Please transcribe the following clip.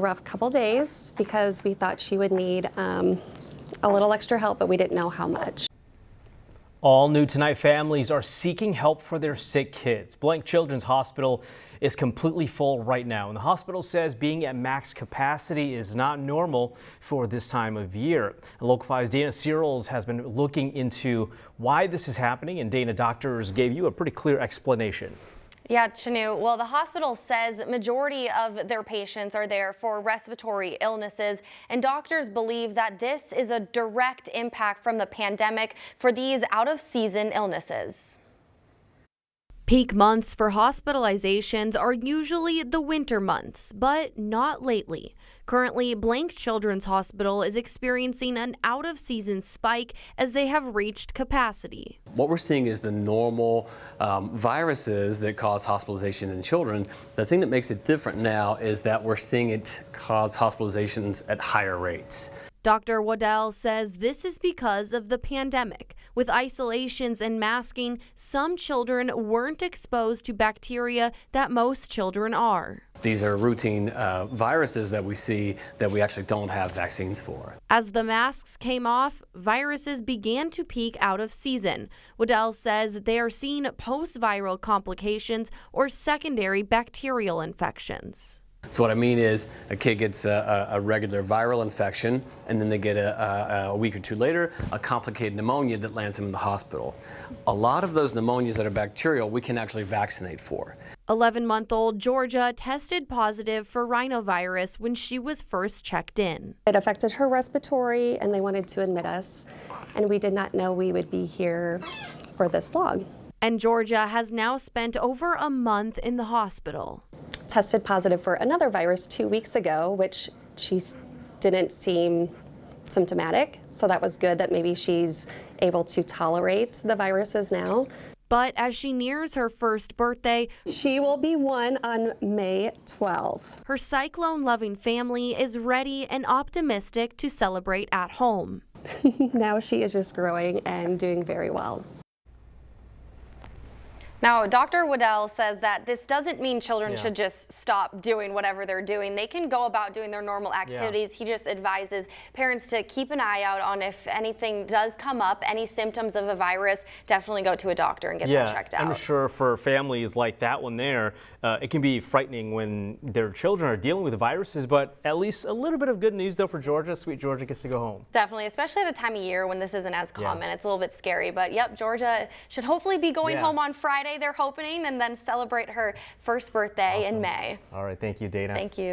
Rough couple days because we thought she would need a little extra help, but we didn't know how much. All new tonight, families are seeking help for their sick kids. Blank Children's Hospital is completely full right now, and the hospital says being at max capacity is not normal for this time of year. Local 5's Dana Searles has been looking into why this is happening, and Dana, doctors gave you a pretty clear explanation. Yeah, Chanu. Well, the hospital says majority of their patients are there for respiratory illnesses, and doctors believe that this is a direct impact from the pandemic for these out-of-season illnesses. Peak months for hospitalizations are usually the winter months, but not lately. Currently, Blank Children's Hospital is experiencing an out-of-season spike as they have reached capacity. What we're seeing is the normal viruses that cause hospitalization in children. The thing that makes it different now is that we're seeing it cause hospitalizations at higher rates. Dr. Waddell says this is because of the pandemic. With isolations and masking, some children weren't exposed to bacteria that most children are. These are routine viruses that we see that we actually don't have vaccines for. As the masks came off, viruses began to peak out of season. Waddell says they are seeing post-viral complications or secondary bacterial infections. So what I mean is a kid gets a regular viral infection, and then they get a week or two later a complicated pneumonia that lands them in the hospital. A lot of those pneumonias that are bacterial we can actually vaccinate for. 11-month-old Georgia tested positive for rhinovirus when she was first checked in. It affected her respiratory and they wanted to admit us, and we did not know we would be here for this long. And Georgia has now spent over a month in the hospital. Tested positive for another virus 2 weeks ago, which she didn't seem symptomatic. So that was good that maybe she's able to tolerate the viruses now. But as she nears her first birthday, she will be 1 on May 12th. Her cyclone-loving family is ready and optimistic to celebrate at home. Now she is just growing and doing very well. Now, Dr. Waddell says that this doesn't mean children should just stop doing whatever they're doing. They can go about doing their normal activities. He just advises parents to keep an eye out on if anything does come up, any symptoms of a virus, definitely go to a doctor and get that checked out. I'm sure for families like that one there, it can be frightening when their children are dealing with viruses, but at least a little bit of good news though for Georgia. Sweet Georgia gets to go home. Definitely, especially at a time of year when this isn't as common. It's a little bit scary, but yep, Georgia should hopefully be going home on Friday. They're hoping, and then celebrate her first birthday in May. All right, thank you, Dana. Thank you.